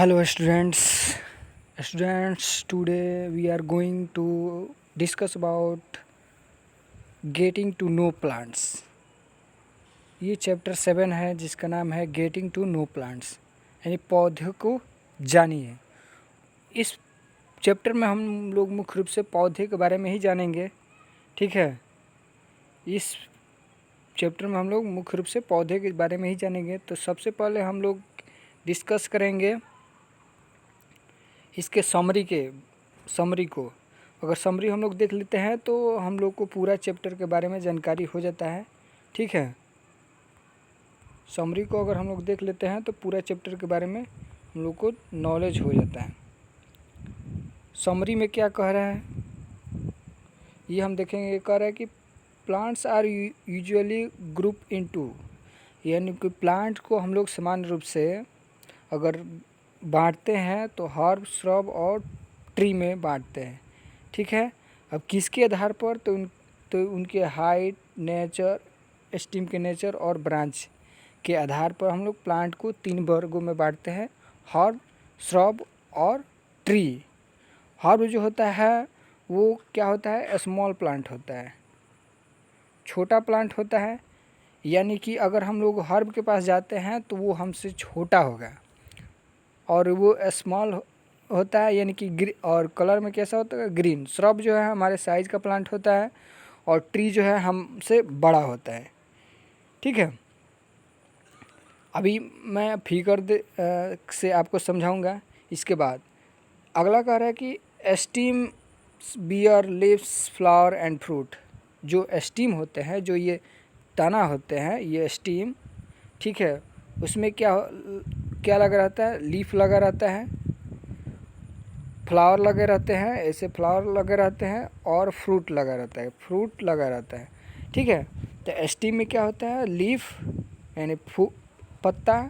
Hello students, today we are going to discuss about getting to know plants। ये chapter 7 है जिसका नाम है गेटिंग टू नो प्लांट्स, यानी पौधों को जानिए। इस चैप्टर में हम लोग मुख्य रूप से पौधे के बारे में ही जानेंगे, ठीक है। इस चैप्टर में हम लोग मुख्य रूप से पौधे के बारे में ही जानेंगे। तो सबसे पहले हम लोग डिस्कस करेंगे इसके समरी को। अगर समरी हम लोग देख लेते हैं तो हम लोग को पूरा चैप्टर के बारे में जानकारी हो जाता है, ठीक है। समरी को अगर हम लोग देख लेते हैं तो पूरा चैप्टर के बारे में हम लोग को नॉलेज हो जाता है। समरी में क्या कह रहा है ये हम देखेंगे। कह रहा है कि plants are usually group into, यानी कि प्लांट को हम लोग समान रूप से अगर बांटते हैं तो हर्ब, श्रब और ट्री में बांटते हैं, ठीक है। अब किसके आधार पर? तो उनके हाइट, नेचर, स्टेम के नेचर और ब्रांच के आधार पर हम लोग प्लांट को 3 वर्गों में बांटते हैं, हर्ब, श्रब और ट्री। हर्ब जो होता है वो क्या होता है? स्मॉल प्लांट होता है, छोटा प्लांट होता है। यानी कि अगर हम लोग हर्ब के पास जाते हैं तो वो हमसे छोटा होगा और वो स्मॉल होता है, यानी कि और कलर में कैसा होता है? ग्रीन। श्रब जो है हमारे साइज़ का प्लांट होता है और ट्री जो है हमसे बड़ा होता है, ठीक है। अभी मैं फिगर से आपको समझाऊंगा। इसके बाद अगला कह रहा है कि stem bear leaves flower and fruit. जो स्टीम होते हैं, जो ये तना होते हैं, ये स्टीम, ठीक है, उसमें क्या लगा रहता है? लीफ लगा रहता है, फ्लावर लगे रहते हैं, ऐसे फ्लावर लगे रहते हैं और फ्रूट लगा रहता है, ठीक है। तो स्टीम में क्या होता है? लीफ यानी पत्ता,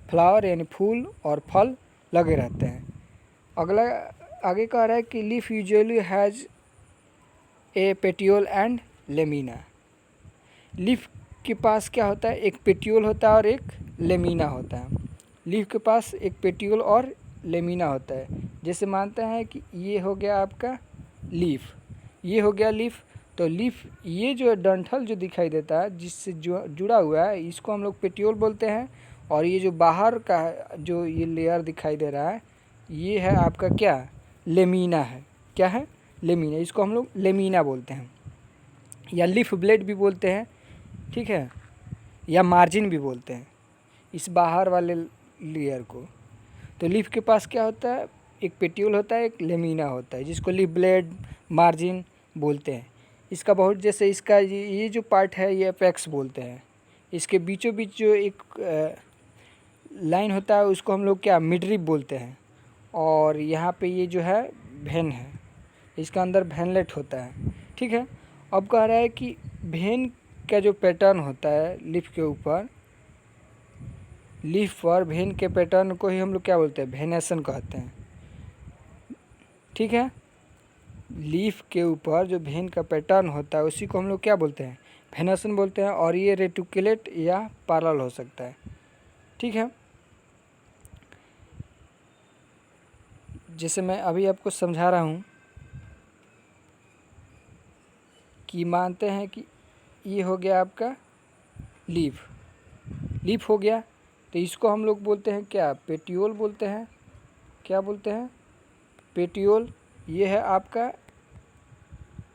फ्लावर यानी फूल और फल लगे रहते हैं। अगला आगे कह रहा है कि leaf usually has a petiole and lamina. Leaf के पास क्या होता है? एक पेटियोल होता है और एक लेमिना होता है। लीफ के पास एक पेटियोल और लेमिना होता है। जैसे मानते हैं कि ये हो गया आपका लीफ, ये हो गया लीफ। तो लीफ, ये जो डंठल जो दिखाई देता है जिससे जो जुड़ा हुआ है, इसको हम लोग पेटियोल बोलते हैं। और ये जो बाहर का जो ये लेयर दिखाई दे रहा है, ये है आपका क्या? लेमिना है। क्या है? लेमिना। इसको हम लोग लेमिना बोलते हैं या लीफ ब्लेड भी बोलते हैं, ठीक है, या मार्जिन भी बोलते हैं इस बाहर वाले लेयर को। तो लीफ के पास क्या होता है? एक पेटियोल होता है, एक लेमिना होता है, जिसको लीफ ब्लेड, मार्जिन बोलते हैं। इसका बहुत, जैसे इसका ये जो पार्ट है ये एपेक्स बोलते हैं। इसके बीचों बीच जो एक लाइन होता है उसको हम लोग क्या? मिडरिप बोलते हैं। और यहाँ पे ये जो है वेन है, इसका अंदर वेनलेट होता है, ठीक है। अब कह रहा है कि वेन का जो पैटर्न होता है लीफ के ऊपर, लीफ पर वेन के पैटर्न को ही हम लोग क्या बोलते हैं? वेनेशन कहते हैं, ठीक है। लीफ के ऊपर जो वेन का पैटर्न होता है उसी को हम लोग क्या बोलते हैं? वेनेशन बोलते हैं। और ये रेटिकुलेट या पैरेलल हो सकता है, ठीक है। जैसे मैं अभी आपको समझा रहा हूँ कि मानते हैं कि ये हो गया आपका लीफ हो गया, तो इसको हम लोग बोलते हैं क्या? पेटियोल बोलते हैं। क्या बोलते हैं? पेटियोल। ये है आपका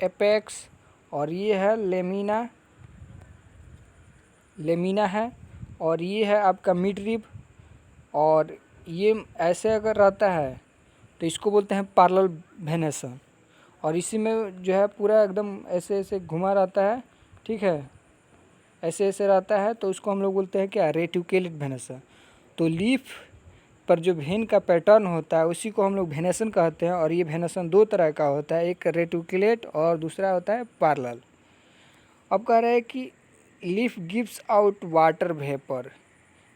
एपेक्स और ये है लेमिना है। और ये है आपका मिडरिब। और ये ऐसे अगर रहता है तो इसको बोलते हैं पैरेलल वेनेशन। और इसी में जो है पूरा एकदम ऐसे ऐसे घुमा रहता है, ठीक है, ऐसे ऐसे रहता है, तो उसको हम लोग बोलते हैं क्या? Reticulate venation. तो लीफ पर जो वेन का पैटर्न होता है उसी को हम लोग वेनेशन कहते हैं। और ये वेनेशन 2 तरह का होता है, एक रेटिकुलेट और दूसरा होता है पैरेलल। अब कह रहा है कि leaf gives out water vapour,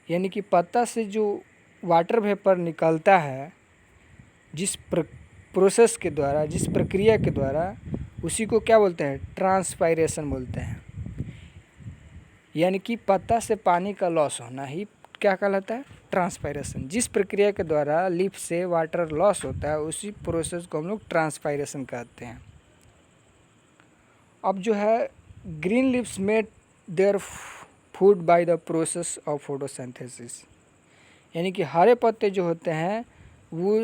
यानी कि पत्ता से जो वाटर वेपर निकलता है, जिस प्रोसेस के द्वारा, जिस प्रक्रिया के द्वारा, उसी को क्या बोलते हैं? ट्रांसपायरेशन बोलते हैं। यानी कि पत्ता से पानी का लॉस होना ही क्या कहलाता है? ट्रांसपायरेशन। जिस प्रक्रिया के द्वारा लीफ से वाटर लॉस होता है उसी प्रोसेस को हम लोग ट्रांसपायरेशन कहते हैं। अब जो है green leaves made their food by the process of photosynthesis, यानी कि हरे पत्ते जो होते हैं वो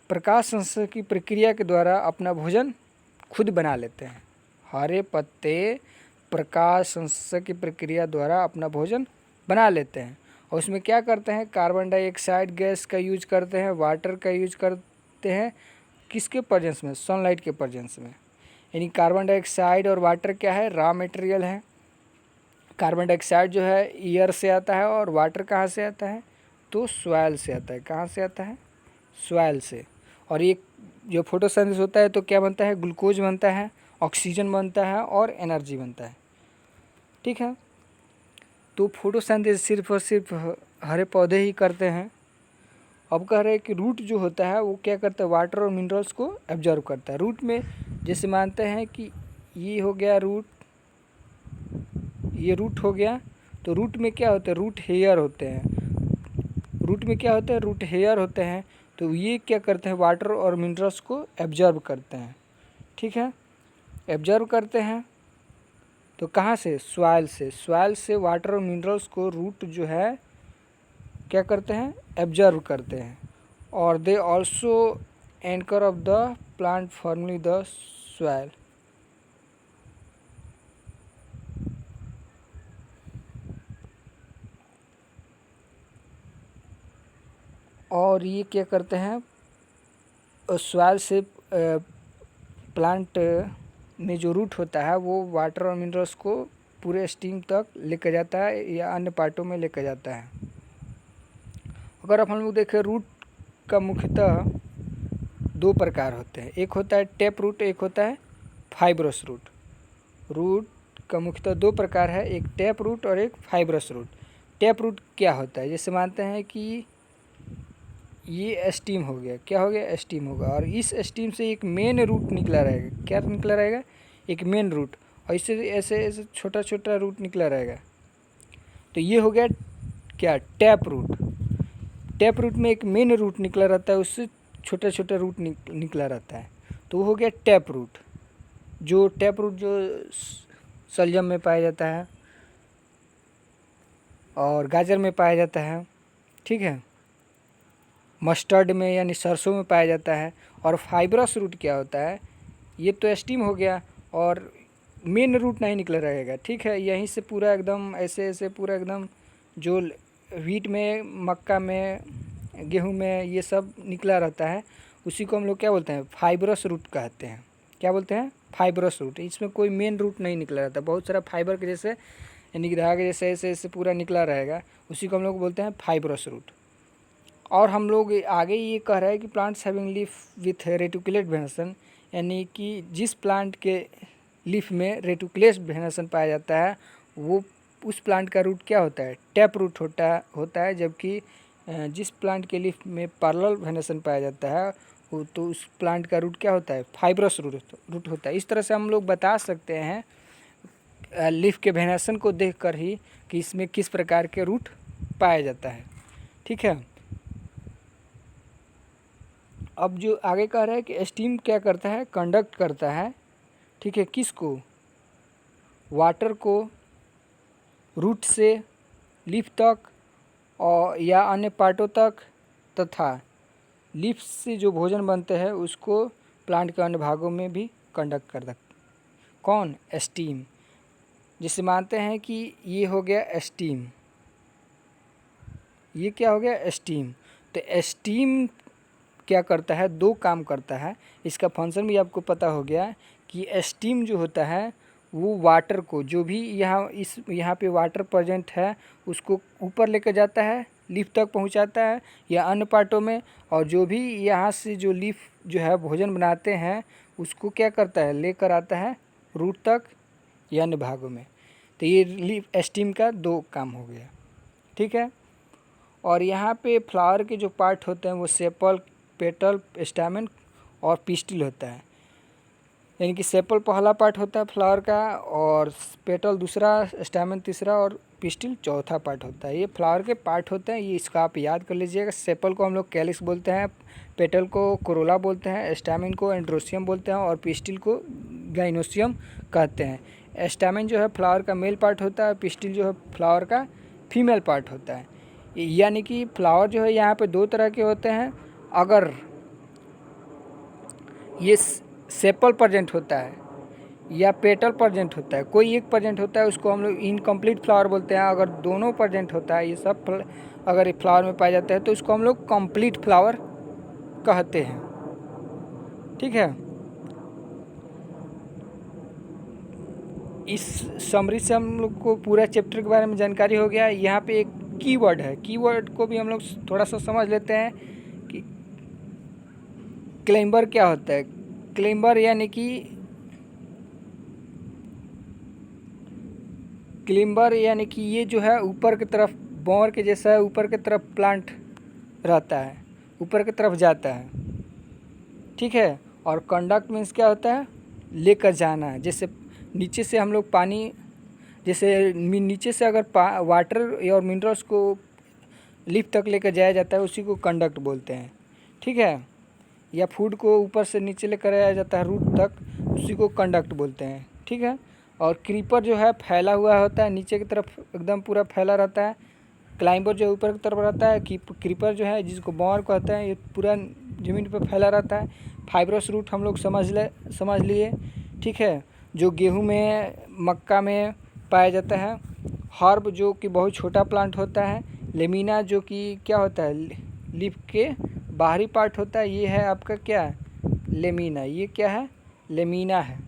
प्रकाश संश्लेषण की प्रक्रिया के द्वारा अपना भोजन खुद बना लेते हैं। हरे पत्ते प्रकाश संश्लेषण की प्रक्रिया द्वारा अपना भोजन बना लेते हैं और उसमें क्या करते हैं, कार्बन डाइऑक्साइड गैस का यूज करते हैं, वाटर का यूज करते हैं, किसके प्रेजेंस में, सनलाइट के प्रेजेंस में। यानी कार्बन डाइऑक्साइड और वाटर क्या है, रॉ मटेरियल है। कार्बन डाइऑक्साइड जो है एयर से आता है और वाटर कहाँ से आता है, तो सॉइल से आता है। कहाँ से आता है, सॉइल से। और ये जो फोटोसिंथेसिस होता है तो क्या बनता है, ग्लूकोज बनता है, ऑक्सीजन बनता है और एनर्जी बनता है। ठीक है, तो फोटोसिंथेसिस सिर्फ और सिर्फ हरे पौधे ही करते हैं। अब कह रहे हैं कि रूट जो होता है वो क्या करता है, वाटर और मिनरल्स को एब्जॉर्व करता है। रूट में जैसे मानते हैं कि ये हो गया रूट, ये रूट हो गया, तो रूट में क्या होते हैं, रूट हेयर होते हैं। रूट में क्या होते हैं, रूट हेयर होते हैं। तो ये क्या करते हैं, वाटर और मिनरल्स को एब्जॉर्ब करते हैं। ठीक है, एब्जॉर्ब करते हैं तो कहाँ से, सॉइल से। सॉइल से वाटर और मिनरल्स को रूट जो है क्या करते हैं, एब्जॉर्ब करते हैं। और they also anchor of the plant formally the soil. और ये क्या करते हैं, सॉइल से प्लांट में जो रूट होता है वो वाटर और मिनरल्स को पूरे स्टीम तक लेकर जाता है या अन्य पार्टों में लेकर जाता है। अगर अब हम लोग देखें, रूट का मुख्यतः दो प्रकार होते हैं, एक होता है टैप रूट, एक होता है फाइब्रस रूट। रूट का मुख्यतः दो प्रकार है, एक टैप रूट और एक फाइब्रस रूट। टैप रूट क्या होता है, जैसे मानते हैं कि ये स्टीम हो गया, क्या हो गया, स्टीम होगा, और इस स्टीम से एक मेन रूट निकला रहेगा। क्या निकला रहेगा, एक मेन रूट, और इससे ऐसे ऐसे छोटा छोटा रूट निकला रहेगा। तो ये हो गया क्या, टैप रूट। टैप रूट में एक मेन रूट निकला रहता है, उससे छोटा छोटा रूट निकला रहता है, तो वो हो गया टैप रूट। जो टैप रूट जो शलजम में पाया जाता है और गाजर में पाया जाता है, ठीक है, मस्टर्ड में यानी सरसों में पाया जाता है। और फाइब्रस रूट क्या होता है, ये तो स्टीम हो गया और मेन रूट नहीं निकला रहेगा। ठीक है, यहीं से पूरा एकदम ऐसे ऐसे पूरा एकदम जो व्हीट में, मक्का में, गेहूं में ये सब निकला रहता है, उसी को हम लोग क्या बोलते हैं, फाइब्रस रूट कहते हैं। क्या बोलते हैं, फाइब्रस रूट। इसमें कोई मेन रूट नहीं निकला रहता, बहुत सारा फाइबर के जैसे यानी कि धागे जैसे ऐसे ऐसे पूरा निकला रहेगा, उसी को हम लोग बोलते हैं फाइब्रस रूट। और हम लोग आगे ये कह रहे हैं कि plants having leaf with reticulate venation, यानी कि जिस प्लांट के लीफ में रेटिकुलेट वेनेसन पाया जाता है वो उस प्लांट का रूट क्या होता है, टैप रूट होता है। जबकि जिस प्लांट के लीफ में पैरेलल वेनेसन पाया जाता है वो तो उस प्लांट का रूट क्या होता है, फाइब्रस रूट होता है। इस तरह से हम लोग बता सकते हैं लीफ के वेनेसन को देखकर ही कि इसमें किस प्रकार के रूट पाया जाता है। ठीक है, अब जो आगे कह रहा है कि स्टीम क्या करता है, कंडक्ट करता है। ठीक है, किसको, वाटर को रूट से लीफ तक और या अन्य पार्टों तक, तथा लीफ से जो भोजन बनते हैं उसको प्लांट के अन्य भागों में भी कंडक्ट करता है। कौन, स्टीम। जिसे मानते हैं कि ये हो गया स्टीम, ये क्या हो गया, स्टीम। तो स्टीम क्या करता है, दो काम करता है। इसका फंक्शन भी आपको पता हो गया कि स्टीम जो होता है वो वाटर को, जो भी यहाँ पे वाटर प्रेजेंट है उसको ऊपर लेकर जाता है, लीफ तक पहुँचाता है या अन्य पार्टों में, और जो भी यहाँ से जो लीफ जो है भोजन बनाते हैं उसको क्या करता है, लेकर आता है रूट तक या अन्य भागों में। तो ये लीफ स्टीम का दो काम हो गया। ठीक है, और यहाँ पे फ्लावर के जो पार्ट होते हैं वो सेपल, पेटल, स्टैमेन और पिस्टिल होता है। यानी कि सेपल पहला पार्ट होता है फ्लावर का, और पेटल दूसरा, स्टैमेन तीसरा और पिस्टिल चौथा पार्ट होता है। ये फ्लावर के पार्ट होते हैं, ये इसका आप याद कर लीजिएगा। सेपल को हम लोग कैलिक्स बोलते हैं, पेटल को कोरोला बोलते हैं, स्टैमेन को एंड्रोसियम बोलते हैं और पिस्टिल को गाइनोसियम कहते हैं। स्टैमेन जो है फ्लावर का मेल पार्ट होता है, पिस्टिल जो है फ्लावर का फीमेल पार्ट होता है। यानी कि फ्लावर जो है यहाँ पे दो तरह के होते हैं। अगर ये सेपल प्रेजेंट होता है या पेटल प्रेजेंट होता है, कोई एक प्रेजेंट होता है, उसको हम लोग इनकम्प्लीट फ्लावर बोलते हैं। अगर दोनों प्रेजेंट होता है, ये सब अगर फ्लावर में पाया जाता है तो उसको हम लोग कंप्लीट फ्लावर कहते हैं। ठीक है, इस समरी से हम लोग को पूरा चैप्टर के बारे में जानकारी हो गया। यहाँ पे एक कीवर्ड है, कीवर्ड को भी हम लोग थोड़ा सा समझ लेते हैं कि क्लेम्बर क्या होता है। क्लेम्बर यानी कि ये जो है ऊपर की तरफ बोर के जैसा है, ऊपर की तरफ प्लांट रहता है, ऊपर की तरफ जाता है। ठीक है, और कंडक्ट मीन्स क्या होता है, लेकर जाना। जैसे नीचे से हम लोग पानी, जैसे नीचे से अगर वाटर और मिनरल्स को लिफ्ट तक लेकर जाया जाता है, उसी को कंडक्ट बोलते हैं। ठीक है, या फूड को ऊपर से नीचे लेकर आया जाता है रूट तक, उसी को कंडक्ट बोलते हैं। ठीक है, और क्रीपर जो है फैला हुआ होता है, नीचे की तरफ एकदम पूरा फैला रहता है। क्लाइंबर जो ऊपर की तरफ रहता है। क्रीपर जो है, जिसको बॉर कहते हैं, ये पूरा ज़मीन पर फैला रहता है। फाइब्रस रूट हम लोग समझ लिए। ठीक है, जो गेहूं में, मक्का में पाया जाता है। हर्ब जो कि बहुत छोटा प्लांट होता है। लेमिना जो कि क्या होता है, लीफ के बाहरी पार्ट होता है। ये है आपका क्या है, लेमिना। ये क्या है, लेमिना है।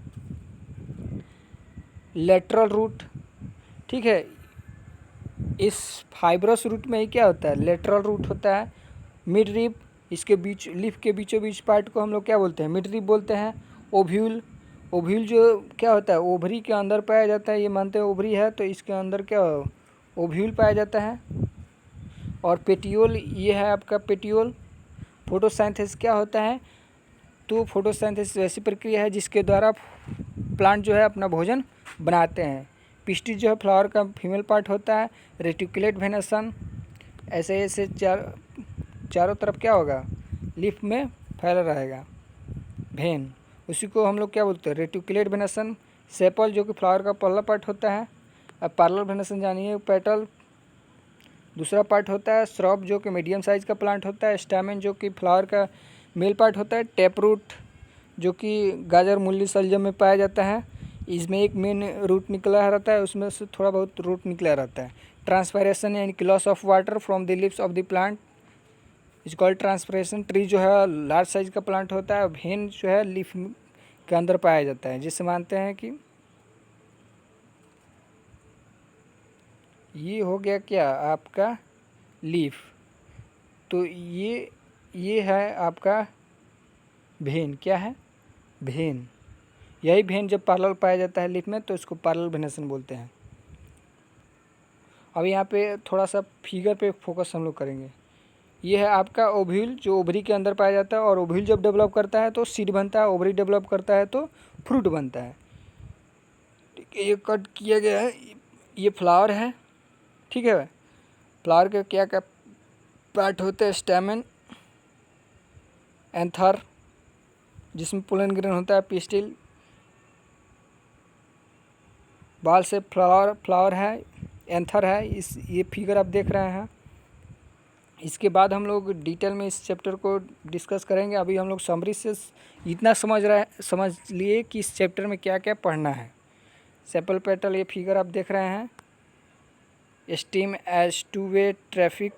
लेटरल रूट, ठीक है, इस फाइब्रस रूट में ही क्या होता है, लेटरल रूट होता है। मिड रिब, इसके बीच, लीफ के बीचों बीच पार्ट को हम लोग क्या बोलते हैं, मिड रिब बोलते हैं। ओव्यूल, ओव्यूल जो क्या होता है, ओवरी के अंदर पाया जाता है। ये मानते हैं ओवरी है तो इसके अंदर क्या ओव्यूल पाया जाता है। और पेटियोल, ये है आपका पेटियोल। फोटोसिंथेसिस क्या होता है, तो फोटोसिंथेसिस ऐसी प्रक्रिया है जिसके द्वारा प्लांट जो है अपना भोजन बनाते हैं। पिस्टिल जो है फ्लावर का फीमेल पार्ट होता है। रेटिकुलेट वेनेसन, ऐसे ऐसे चारों तरफ क्या होगा, लीफ में फैला रहेगा भेन, उसी को हम लोग क्या बोलते हैं, रेटिकुलेट वेनेसन। सेपल जो कि फ्लावर का पहला पार्ट होता है। अब पार्लर वेनेसन जानिए। पेटल दूसरा पार्ट होता है। श्रब जो कि मीडियम साइज़ का प्लांट होता है। स्टैमेन जो कि फ्लावर का मेल पार्ट होता है। टैप रूट जो कि गाजर, मूली, शलजम में पाया जाता है। इसमें एक मेन रूट निकला रहता है, उसमें से थोड़ा बहुत रूट निकला रहता है। ट्रांसपायरेशन यानी कि loss of water from the leaves of the plant is called transpiration. Tree जो है लार्ज साइज का प्लांट होता है। भेन जो है लीफ के अंदर पाया जाता है, जिससे मानते हैं कि ये हो गया क्या आपका लीफ। तो ये है आपका भेन। क्या है, भेन। यही भेन जब पैरेलल पाया जाता है लीफ में तो इसको पैरेलल वेनेसन बोलते हैं। अब यहाँ पे थोड़ा सा फिगर पे फोकस हम लोग करेंगे। ये है आपका ओव्यूल जो ओवरी के अंदर पाया जाता है, और ओव्यूल जब डेवलप करता है तो सीड बनता है, ओवरी डेवलप करता है तो फ्रूट बनता है। ठीक है, ये कट किया गया है। ये फ्लावर है। ठीक है, फ्लावर के क्या क्या पार्ट होते हैं, स्टैमेन, एंथर जिसमें पोलन ग्रेन होता है, पिस्टिल, बाल से फ्लावर है, एंथर है। ये फिगर आप देख रहे हैं। इसके बाद हम लोग डिटेल में इस चैप्टर को डिस्कस करेंगे। अभी हम लोग समरी से इतना समझ लिए कि इस चैप्टर में क्या क्या पढ़ना है। सेपल पेटल, ये फिगर आप देख रहे हैं। Stem as two way traffic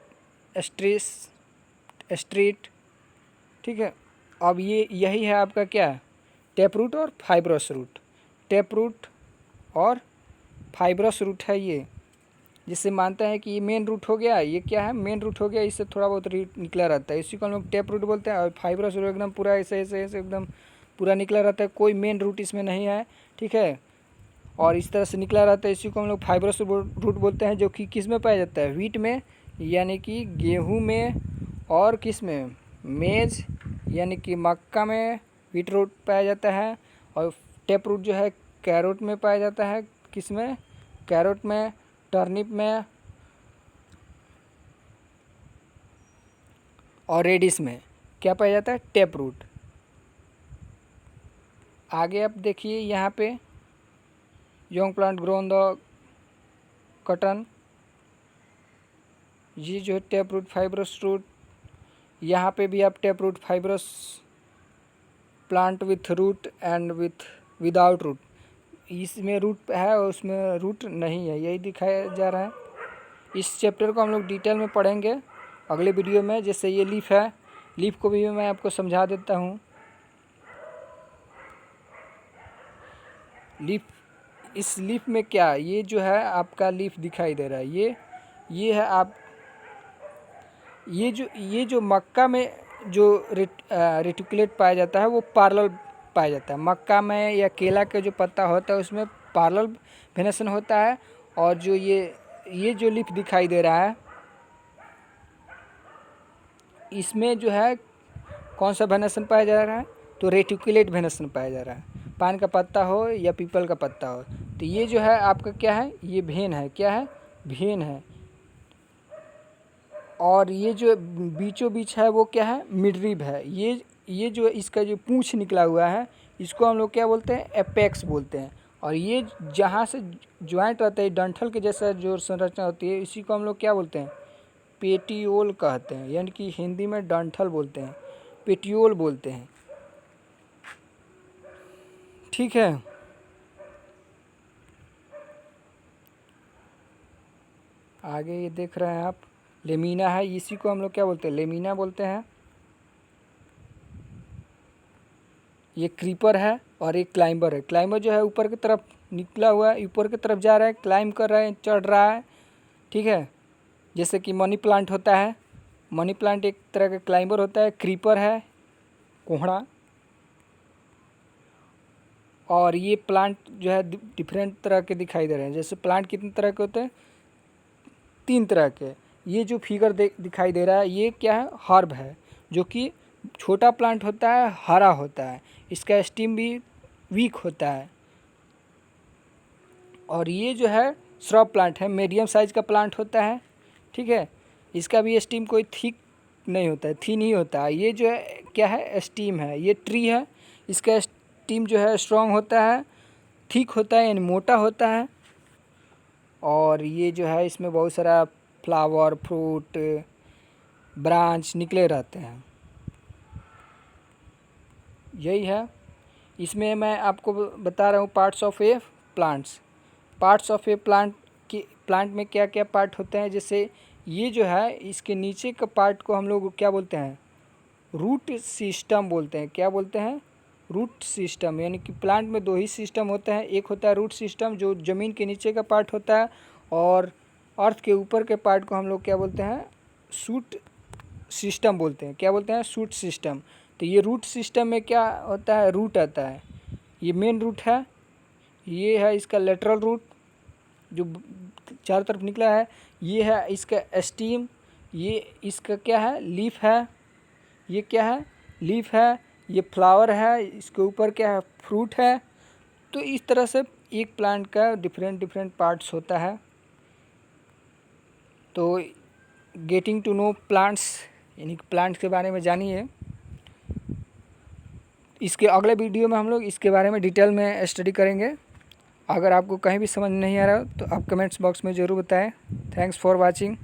street. ठीक है, अब यही है आपका क्या, टैप रूट और फाइब्रस रूट। टैप रूट और फाइब्रस रूट है ये, जिससे मानते हैं कि ये मेन रूट हो गया। ये क्या है, मेन रूट हो गया, इससे थोड़ा बहुत रूट निकला रहता है, इसी को हम लोग टैप रूट बोलते हैं। और फाइब्रस रूट एकदम पूरा ऐसे एकदम पूरा निकला रहता है, कोई मेन रूट इसमें नहीं है। ठीक है, और इस तरह से निकला रहता है, इसी को हम लोग फाइब्रस रूट बोलते हैं। जो कि किस में पाया जाता है, व्हीट में, यानी कि गेहूँ में, और किस में, मेज यानी कि मक्का में व्हीट रूट पाया जाता है। और टेप रूट जो है कैरोट में पाया जाता है, किस में, कैरोट में, टर्निप में और रेडिश में क्या पाया जाता है, टेप रूट। आगे आप देखिए यहाँ पे young plant grow on the cotton, ये जो है टेप रूट फाइब्रस रूट। यहाँ पे भी आप tap root fibrous plant with root and without root, इसमें रूट है और उसमें रूट नहीं है, यही दिखाया जा रहा है। इस चैप्टर को हम लोग डिटेल में पढ़ेंगे अगले वीडियो में। जैसे ये लीफ है, लीफ को भी मैं आपको समझा देता हूँ। लीफ, इस लीफ में क्या, ये जो है आपका लीफ दिखाई दे रहा है, ये है आप, ये जो मक्का में जो रेटिकुलेट पाया जाता है वो पैरेलल पाया जाता है। मक्का में या केला के जो पत्ता होता है उसमें पैरेलल वेनेशन होता है। और जो ये जो लीफ दिखाई दे रहा है इसमें जो है कौन सा वेनेशन पाया जा रहा है, तो रेटिकुलेट वेनेशन पाया जा रहा है। पान का पत्ता हो या पीपल का पत्ता हो, तो ये जो है आपका क्या है, ये भेन है, क्या है, भेन है। और ये जो बीचों बीच है वो क्या है, मिडरिब है। ये जो इसका जो पूंछ निकला हुआ है इसको हम लोग क्या बोलते हैं, एपेक्स बोलते हैं। और ये जहाँ से ज्वाइंट रहता है डंठल के जैसा जो संरचना होती है इसी को हम लोग क्या बोलते हैं, पेटियोल कहते हैं, यानी कि हिंदी में डंठल बोलते हैं, पेटियोल बोलते हैं। ठीक है, आगे ये देख रहे हैं आप, लेमिना है, इसी को हम लोग क्या बोलते हैं, लेमिना बोलते हैं। ये क्रीपर है और एक क्लाइंबर है। क्लाइंबर जो है ऊपर की तरफ निकला हुआ है, ऊपर की तरफ जा रहा है, क्लाइंब कर रहा है, चढ़ रहा है। ठीक है, जैसे कि मनी प्लांट होता है, मनी प्लांट एक तरह का क्लाइंबर होता है। क्रीपर है कोहड़ा। और ये प्लांट जो है डिफरेंट तरह के दिखाई दे रहे हैं। जैसे प्लांट कितने तरह के होते हैं, 3 तरह के। ये जो फिगर दिखाई दे रहा है ये क्या है, हर्ब है, जो कि छोटा प्लांट होता है, हरा होता है, इसका स्टीम भी वीक होता है। और ये जो है श्रब प्लांट है, मीडियम साइज का प्लांट होता है। ठीक है, इसका भी स्टीम कोई थिक नहीं होता है, थीन ही होता है। ये जो है क्या है, स्टीम है। ये ट्री है, इसका स्टीम जो है स्ट्रॉन्ग होता है, थिक होता है, यानी मोटा होता है। और ये जो है इसमें बहुत सारा फ्लावर, फ्रूट, ब्रांच निकले रहते हैं, यही है। इसमें मैं आपको बता रहा हूँ parts of A plants. Parts of A plant के प्लांट में क्या क्या पार्ट होते हैं। जैसे ये जो है इसके नीचे का पार्ट को हम लोग क्या बोलते हैं, रूट सिस्टम बोलते हैं। क्या बोलते हैं, रूट सिस्टम। यानी कि प्लांट में 2 ही सिस्टम होते हैं, एक होता है रूट सिस्टम जो ज़मीन के नीचे का पार्ट होता है, और अर्थ के ऊपर के पार्ट को हम लोग क्या बोलते हैं, शूट सिस्टम बोलते हैं। क्या बोलते हैं, शूट सिस्टम। तो ये रूट सिस्टम में क्या होता है, रूट आता है, ये मेन रूट है, ये है इसका लेटरल रूट जो चारों तरफ निकला है, ये है इसका स्टीम, ये इसका क्या है, लीफ है, ये क्या है, लीफ है, ये फ्लावर है, इसके ऊपर क्या है, फ्रूट है। तो इस तरह से एक प्लांट का डिफरेंट पार्ट्स होता है। तो गेटिंग टू नो प्लांट्स, यानी कि प्लांट्स के बारे में जानिए। इसके अगले वीडियो में हम लोग इसके बारे में डिटेल में स्टडी करेंगे। अगर आपको कहीं भी समझ नहीं आ रहा तो आप कमेंट्स बॉक्स में ज़रूर बताएं। Thanks for watching.